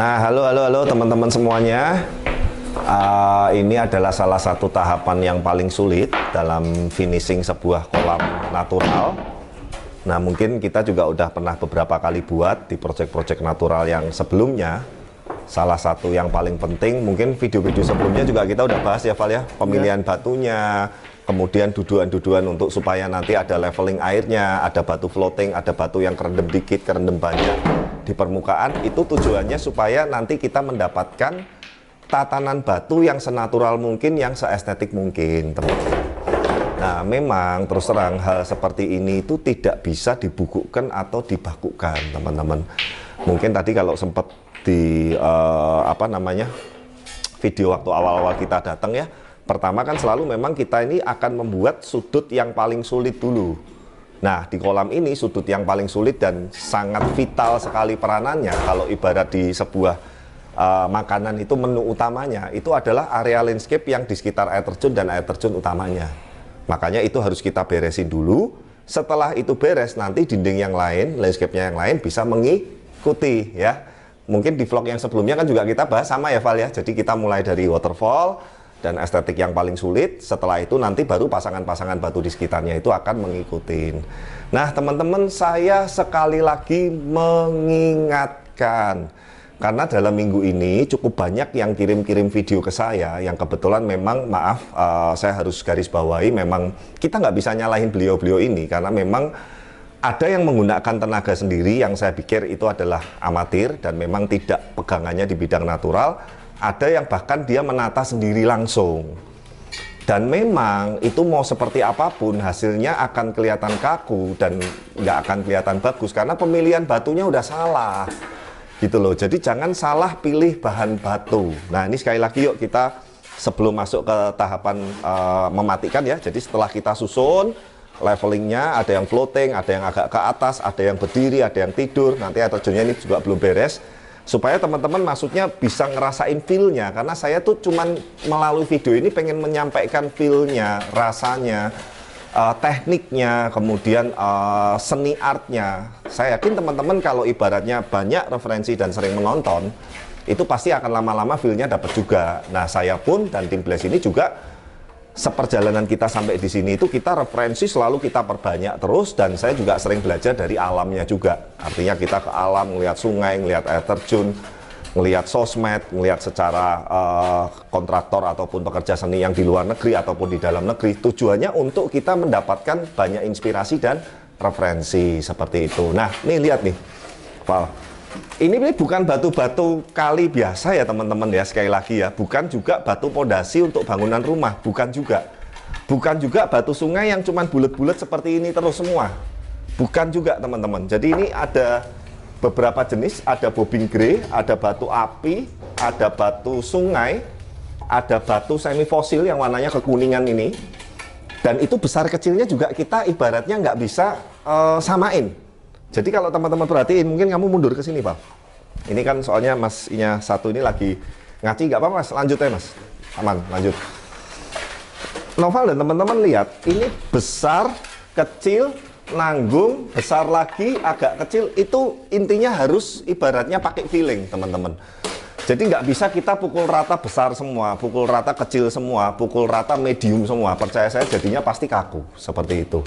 Nah, halo teman-teman semuanya. Ini adalah salah satu tahapan yang paling sulit dalam finishing sebuah kolam natural. Nah, mungkin kita juga udah pernah beberapa kali buat di project-project natural yang sebelumnya. Salah satu yang paling penting, mungkin video-video sebelumnya juga kita udah bahas ya Val ya, pemilihan batunya, kemudian duduan-duduan untuk supaya nanti ada leveling airnya, ada batu floating, ada batu yang kerendam dikit, kerendam banyak di permukaan. Itu tujuannya supaya nanti kita mendapatkan tatanan batu yang senatural mungkin, yang seestetik mungkin, teman-teman. Nah, memang terus terang hal seperti ini itu tidak bisa dibukukan atau dibakukan, teman-teman. Mungkin tadi kalau sempat di video waktu awal-awal kita datang ya, pertama kan selalu memang kita ini akan membuat sudut yang paling sulit dulu. Nah, di kolam ini sudut yang paling sulit dan sangat vital sekali peranannya kalau ibarat di sebuah makanan itu menu utamanya itu adalah area landscape yang di sekitar air terjun dan air terjun utamanya. Makanya itu harus kita beresin dulu. Setelah itu beres, nanti dinding yang lain, landscape-nya yang lain bisa mengikuti ya. Mungkin di vlog yang sebelumnya kan juga kita bahas sama ya Val ya. Jadi kita mulai dari waterfall dan estetik yang paling sulit. Setelah itu nanti baru pasangan-pasangan batu di sekitarnya itu akan mengikuti. Nah, teman-teman, saya sekali lagi mengingatkan, karena dalam minggu ini cukup banyak yang kirim-kirim video ke saya, yang kebetulan memang maaf, saya harus garis bawahi, memang kita nggak bisa nyalahin beliau-beliau ini, karena memang ada yang menggunakan tenaga sendiri yang saya pikir itu adalah amatir dan memang tidak pegangannya di bidang natural. Ada yang bahkan dia menata sendiri langsung. Dan memang itu mau seperti apapun hasilnya akan kelihatan kaku dan nggak akan kelihatan bagus karena pemilihan batunya udah salah. Gitu loh. Jadi jangan salah pilih bahan batu. Nah, ini sekali lagi yuk kita sebelum masuk ke tahapan mematikan ya. Jadi setelah kita susun levelingnya, ada yang floating, ada yang agak ke atas, ada yang berdiri, ada yang tidur. Nanti air terjunnya ini juga belum beres. Supaya teman-teman maksudnya bisa ngerasain feel-nya. Karena saya tuh cuman melalui video ini pengen menyampaikan feel-nya, rasanya, tekniknya, kemudian seni artnya. Saya yakin teman-teman kalau ibaratnya banyak referensi dan sering menonton, itu pasti akan lama-lama feel-nya dapat juga. Nah, saya pun dan tim Blaze ini juga seperjalanan kita sampai di sini itu kita referensi selalu kita perbanyak terus, dan saya juga sering belajar dari alamnya juga. Artinya kita ke alam, ngelihat sungai, ngelihat air terjun, ngelihat sosmed, ngelihat secara kontraktor ataupun pekerja seni yang di luar negeri ataupun di dalam negeri. Tujuannya untuk kita mendapatkan banyak inspirasi dan referensi seperti itu. Nah, nih lihat nih, Val. Ini bukan batu-batu kali biasa ya teman-teman ya, sekali lagi ya. Bukan juga batu pondasi untuk bangunan rumah, bukan juga. Bukan juga batu sungai yang cuman bulat-bulat seperti ini terus semua. Bukan juga teman-teman. Jadi ini ada beberapa jenis, ada bobbing grey, ada batu api, ada batu sungai, ada batu semi fosil yang warnanya kekuningan ini. Dan itu besar kecilnya juga kita ibaratnya nggak bisa samain. Jadi kalau teman-teman perhatiin, mungkin kamu mundur ke sini, Pak. Ini kan soalnya masnya satu ini lagi ngaci, nggak apa-apa, Mas. Lanjut ya, Mas. Aman, lanjut. Noval dan teman-teman lihat, ini besar, kecil, nanggung, besar lagi, agak kecil. Itu intinya harus ibaratnya pakai feeling, teman-teman. Jadi nggak bisa kita pukul rata besar semua, pukul rata kecil semua, pukul rata medium semua. Percaya saya jadinya pasti kaku, seperti itu.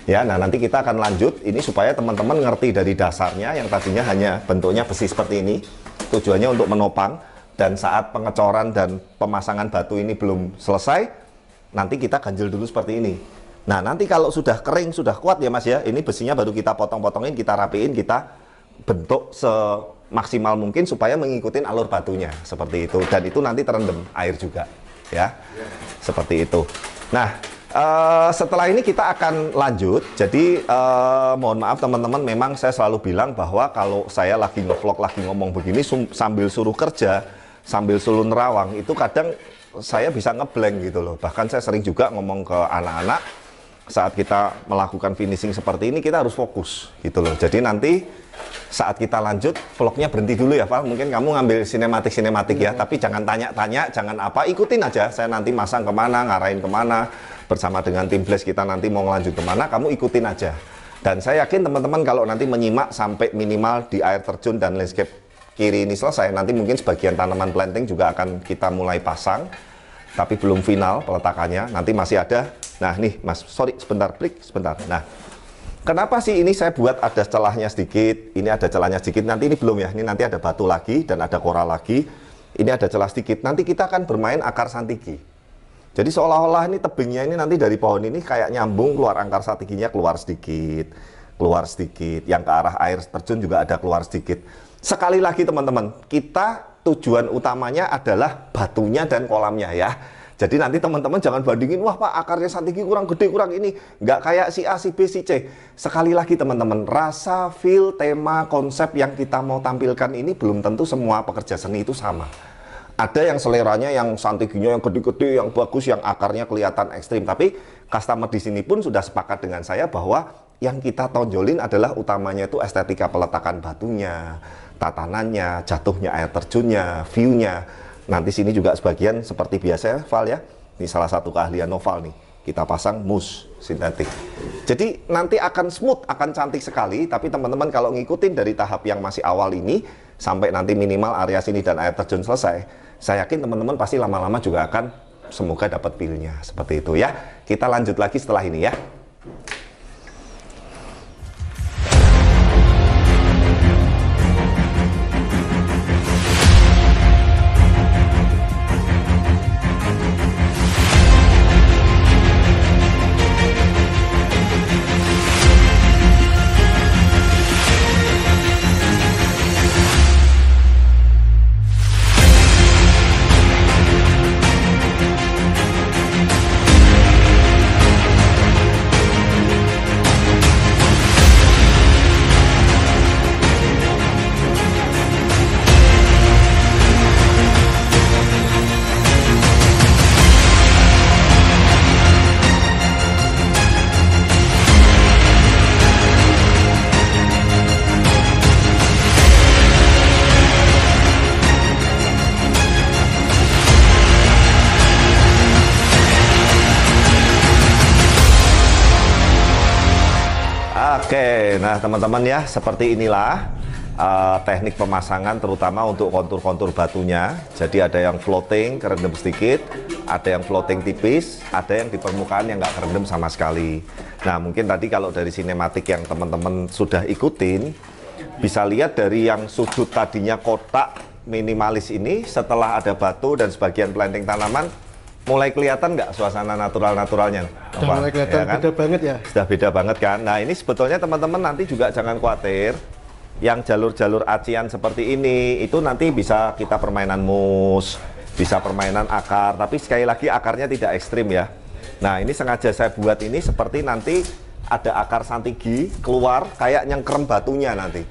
Ya, nah nanti kita akan lanjut ini supaya teman-teman ngerti dari dasarnya yang tadinya hanya bentuknya besi seperti ini. Tujuannya untuk menopang, dan saat pengecoran dan pemasangan batu ini belum selesai, nanti kita ganjel dulu seperti ini. Nah, nanti kalau sudah kering, sudah kuat ya Mas ya, ini besinya baru kita potong-potongin, kita rapiin, kita bentuk semaksimal mungkin supaya mengikuti alur batunya seperti itu, dan itu nanti terendam air juga ya. Seperti itu. Nah, setelah ini kita akan lanjut. Jadi mohon maaf teman-teman, memang saya selalu bilang bahwa kalau saya lagi nge-vlog, lagi ngomong begini sambil suruh kerja, sambil suruh nerawang, itu kadang saya bisa ngeblank gitu loh. Bahkan saya sering juga ngomong ke anak-anak, saat kita melakukan finishing seperti ini kita harus fokus gitu loh. Jadi nanti saat kita lanjut, vlognya berhenti dulu ya Val. Mungkin kamu ngambil sinematik ya, tapi jangan tanya-tanya, jangan apa, ikutin aja. Saya nanti masang kemana, ngarahin kemana, bersama dengan tim Blaze kita nanti mau ngelanjut kemana, kamu ikutin aja. Dan saya yakin teman-teman kalau nanti menyimak sampai minimal di air terjun dan landscape kiri ini selesai, nanti mungkin sebagian tanaman planting juga akan kita mulai pasang, tapi belum final peletakannya, nanti masih ada. Nah nih Mas, sorry sebentar, klik sebentar. Nah, kenapa sih ini saya buat ada celahnya sedikit, ini ada celahnya sedikit, nanti ini belum ya, ini nanti ada batu lagi dan ada koral lagi, ini ada celah sedikit, nanti kita akan bermain akar santiki. Jadi seolah-olah ini tebingnya ini nanti dari pohon ini kayak nyambung, keluar akar santikinya keluar sedikit, yang ke arah air terjun juga ada keluar sedikit. Sekali lagi teman-teman, kita tujuan utamanya adalah batunya dan kolamnya ya. Jadi nanti teman-teman jangan bandingin, wah Pak akarnya santiki kurang gede, kurang ini. Nggak kayak si A, si B, si C. Sekali lagi teman-teman, rasa, feel, tema, konsep yang kita mau tampilkan ini belum tentu semua pekerja seni itu sama. Ada yang seleranya yang santikinya yang gede-gede, yang bagus, yang akarnya kelihatan ekstrim. Tapi customer di sini pun sudah sepakat dengan saya bahwa yang kita tonjolin adalah utamanya itu estetika peletakan batunya, tatanannya, jatuhnya air terjunnya, view-nya. Nanti sini juga sebagian seperti biasa ya, Val ya. Ini salah satu keahlian Noval nih. Kita pasang mousse sintetik. Jadi nanti akan smooth, akan cantik sekali. Tapi teman-teman kalau ngikutin dari tahap yang masih awal ini, sampai nanti minimal area sini dan air terjun selesai, saya yakin teman-teman pasti lama-lama juga akan semoga dapat feel-nya. Seperti itu ya. Kita lanjut lagi setelah ini ya. Oke, nah teman-teman ya, seperti inilah teknik pemasangan terutama untuk kontur-kontur batunya. Jadi ada yang floating, kerendam sedikit, ada yang floating tipis, ada yang di permukaan yang nggak kerendam sama sekali. Nah mungkin tadi kalau dari sinematik yang teman-teman sudah ikutin, bisa lihat dari yang sudut tadinya kotak minimalis ini, setelah ada batu dan sebagian planting tanaman, mulai kelihatan nggak suasana natural-naturalnya? Sudah mulai kelihatan, ya kan? Beda banget ya. Sudah beda banget kan? Nah ini sebetulnya teman-teman nanti juga jangan khawatir. Yang jalur-jalur acian seperti ini, itu nanti bisa kita permainan mus, bisa permainan akar. Tapi sekali lagi akarnya tidak ekstrim ya. Nah ini sengaja saya buat ini seperti nanti ada akar santigi keluar kayak nyengkrem batunya nanti.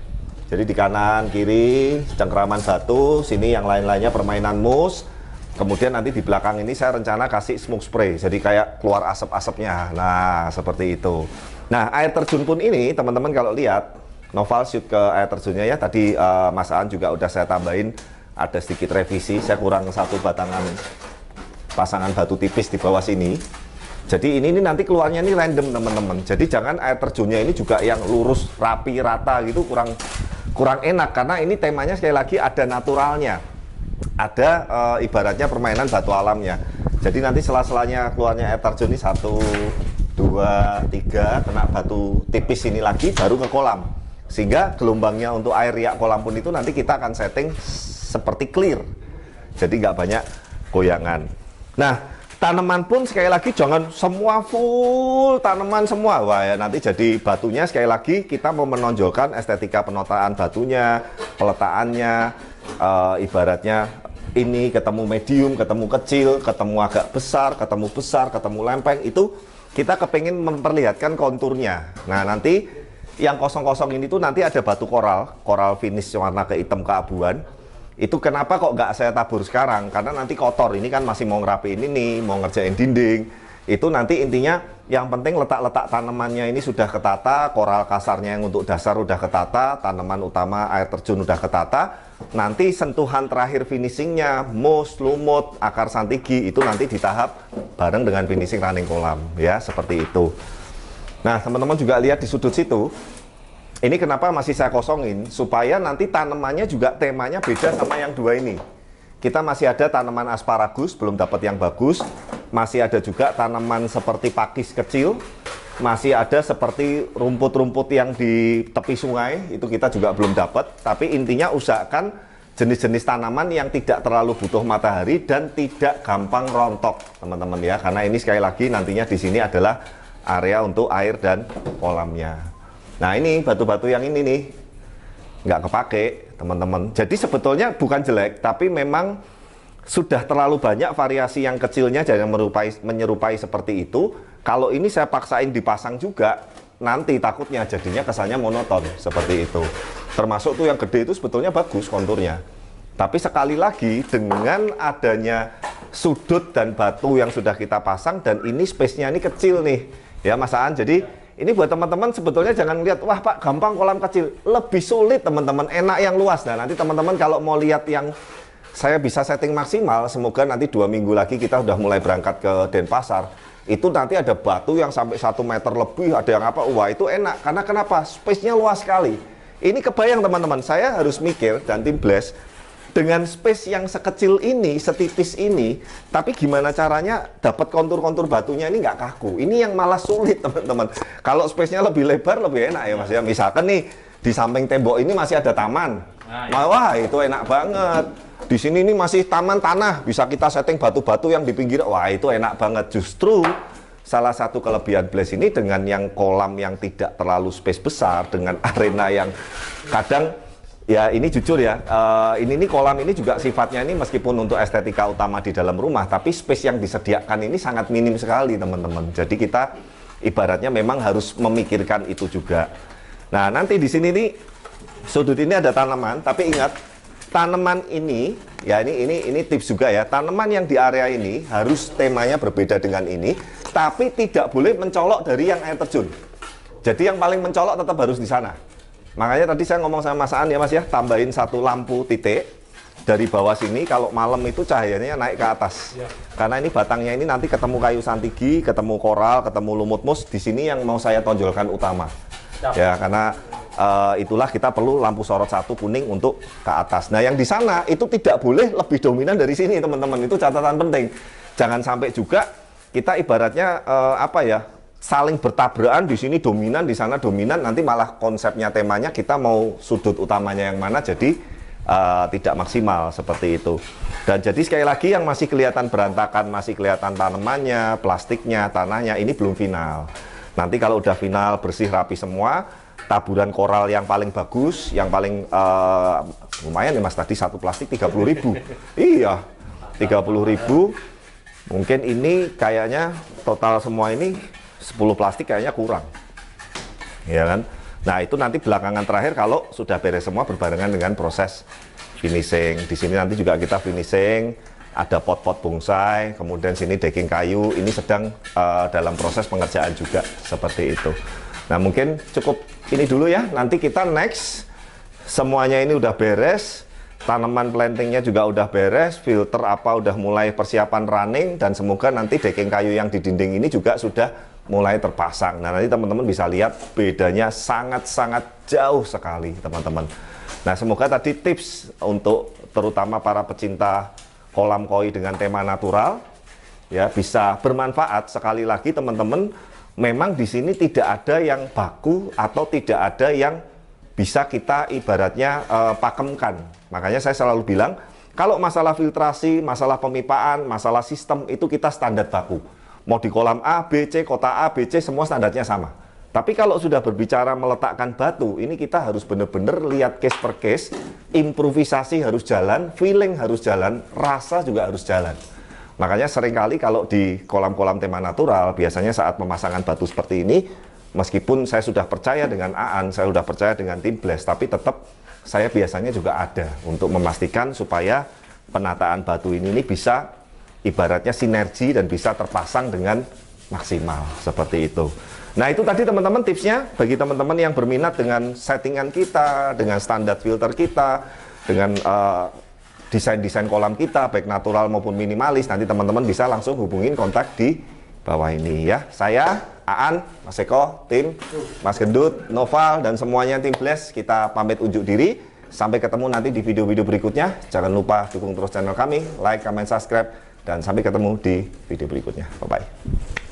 Jadi di kanan, kiri, cengkeraman batu, sini yang lain-lainnya permainan mus. Kemudian nanti di belakang ini saya rencana kasih smoke spray, jadi kayak keluar asap-asapnya. Nah, seperti itu. Nah, air terjun pun ini, teman-teman kalau lihat, Noval shoot ke air terjunnya ya, tadi Mas Aan juga udah saya tambahin, ada sedikit revisi, saya kurang satu batangan pasangan batu tipis di bawah sini. Jadi ini nanti keluarnya ini random teman-teman. Jadi jangan air terjunnya ini juga yang lurus, rapi, rata gitu, kurang enak. Karena ini temanya sekali lagi ada naturalnya. Ada ibaratnya permainan batu alamnya. Jadi nanti sela-selanya keluarnya air terjun ini 1, 2, 3 kena batu tipis ini lagi baru ke kolam. Sehingga gelombangnya untuk air riak kolam pun itu nanti kita akan setting seperti clear. Jadi nggak banyak goyangan. Nah, tanaman pun sekali lagi jangan semua full tanaman semua. Wah ya nanti jadi batunya sekali lagi kita mau menonjolkan estetika penataan batunya, peletakannya. Ibaratnya ini ketemu medium, ketemu kecil, ketemu agak besar, ketemu lempeng, itu kita kepengen memperlihatkan konturnya. Nah nanti yang kosong-kosong ini tuh nanti ada batu koral finish warna kehitam keabuan. Itu kenapa kok nggak saya tabur sekarang? Karena nanti kotor, ini kan masih mau ngerapiin ini, mau ngerjain dinding. Itu nanti intinya yang penting letak-letak tanamannya ini sudah ketata, koral kasarnya yang untuk dasar udah ketata, tanaman utama air terjun udah ketata. Nanti sentuhan terakhir finishingnya, mus, lumut, akar santigi itu nanti di tahap bareng dengan finishing running kolam ya, seperti itu. Nah teman-teman juga lihat di sudut situ, Ini kenapa masih saya kosongin, supaya nanti tanamannya juga temanya beda sama yang dua ini. Kita masih ada tanaman asparagus, belum dapat yang bagus. Masih ada juga tanaman seperti pakis kecil. Masih ada seperti rumput-rumput yang di tepi sungai, itu kita juga belum dapat. Tapi intinya usahakan jenis-jenis tanaman yang tidak terlalu butuh matahari dan tidak gampang rontok, teman-teman ya. Karena ini sekali lagi nantinya di sini adalah area untuk air dan kolamnya. Nah ini batu-batu yang ini nih nggak kepake teman-teman. Jadi sebetulnya bukan jelek, tapi memang sudah terlalu banyak variasi yang kecilnya dan menyerupai seperti itu. Kalau ini saya paksain dipasang juga, nanti takutnya jadinya kesannya monoton seperti itu. Termasuk tuh yang gede itu sebetulnya bagus konturnya. Tapi sekali lagi dengan adanya sudut dan batu yang sudah kita pasang dan ini space-nya ini kecil nih ya Mas Aan. Jadi ini buat teman-teman sebetulnya jangan lihat, wah Pak gampang kolam kecil. Lebih sulit teman-teman, enak yang luas. Nah nanti teman-teman kalau mau lihat yang saya bisa setting maksimal, semoga nanti 2 minggu lagi kita udah mulai berangkat ke Denpasar. Itu nanti ada batu yang sampai 1 meter lebih, ada yang apa, wah itu enak. Karena kenapa? Space-nya luas sekali. Ini kebayang teman-teman, saya harus mikir dan tim Blast, dengan space yang sekecil ini, setipis ini, tapi gimana caranya dapat kontur-kontur batunya ini nggak kaku. Ini yang malah sulit teman-teman. Kalau space-nya lebih lebar, lebih enak ya Mas ya. Misalkan nih, di samping tembok ini masih ada taman. Wah itu enak banget. Di sini ini masih taman tanah, bisa kita setting batu-batu yang di pinggir. Wah itu enak banget. Justru salah satu kelebihan Blast ini dengan yang kolam yang tidak terlalu space besar, dengan arena yang kadang ya ini jujur ya, ini kolam ini juga sifatnya ini meskipun untuk estetika utama di dalam rumah, tapi space yang disediakan ini sangat minim sekali teman-teman. Jadi kita ibaratnya memang harus memikirkan itu juga. Nah nanti di sini nih sudut ini ada tanaman, tapi ingat tanaman ini ya ini tips juga ya, tanaman yang di area ini harus temanya berbeda dengan ini, tapi tidak boleh mencolok dari yang air terjun. Jadi yang paling mencolok tetap harus di sana. Makanya tadi saya ngomong sama Mas Aan ya Mas ya, tambahin 1 lampu titik dari bawah sini, kalau malam itu cahayanya naik ke atas. Karena ini batangnya ini nanti ketemu kayu santigi, ketemu koral, ketemu lumut mus, di sini yang mau saya tonjolkan utama. Ya, karena itulah kita perlu lampu sorot 1 kuning untuk ke atas. Nah, yang di sana itu tidak boleh lebih dominan dari sini, teman-teman. Itu catatan penting. Jangan sampai juga kita ibaratnya apa ya? Saling bertabrakan, di sini dominan, di sana dominan, nanti malah konsepnya temanya kita mau sudut utamanya yang mana, jadi tidak maksimal seperti itu. Dan jadi sekali lagi yang masih kelihatan berantakan, masih kelihatan tanamannya, plastiknya, tanahnya, ini belum final. Nanti kalau udah final, bersih, rapi semua, taburan koral yang paling bagus, yang paling lumayan ya Mas, tadi 1 plastik 30.000. Iya, 30.000. Mungkin ini kayaknya total semua ini 10 plastik kayaknya kurang, ya kan? Nah itu nanti belakangan terakhir kalau sudah beres semua berbarengan dengan proses finishing. Di sini nanti juga kita finishing, ada pot-pot bonsai, kemudian sini decking kayu. Ini sedang dalam proses pengerjaan juga seperti itu. Nah mungkin cukup ini dulu ya. Nanti kita next semuanya ini udah beres. Tanaman plantingnya juga udah beres, filter apa udah mulai persiapan running, dan semoga nanti decking kayu yang di dinding ini juga sudah mulai terpasang. Nah nanti teman-teman bisa lihat bedanya sangat-sangat jauh sekali teman-teman. Nah semoga tadi tips untuk terutama para pecinta kolam koi dengan tema natural ya bisa bermanfaat. Sekali lagi teman-teman, memang di sini tidak ada yang baku atau tidak ada yang bisa kita ibaratnya pakemkan. Makanya saya selalu bilang, kalau masalah filtrasi, masalah pemipaan, masalah sistem, itu kita standar baku. Mau di kolam A, B, C, kota A, B, C, semua standarnya sama. Tapi kalau sudah berbicara meletakkan batu, ini kita harus benar-benar lihat case per case, improvisasi harus jalan, feeling harus jalan, rasa juga harus jalan. Makanya seringkali kalau di kolam-kolam tema natural, biasanya saat pemasangan batu seperti ini, meskipun saya sudah percaya dengan Aan, saya sudah percaya dengan tim Blast, tapi tetap saya biasanya juga ada untuk memastikan supaya penataan batu ini bisa ibaratnya sinergi dan bisa terpasang dengan maksimal seperti itu. Nah itu tadi teman-teman tipsnya bagi teman-teman yang berminat dengan settingan kita, dengan standar filter kita, dengan desain-desain kolam kita baik natural maupun minimalis. Nanti teman-teman bisa langsung hubungin kontak di bawah ini ya. Saya Aan, Mas Eko, tim, Mas Gendut, Noval, dan semuanya tim Blast, kita pamit unjuk diri. Sampai ketemu nanti di video-video berikutnya. Jangan lupa dukung terus channel kami, like, comment, subscribe, dan sampai ketemu di video berikutnya. Bye-bye.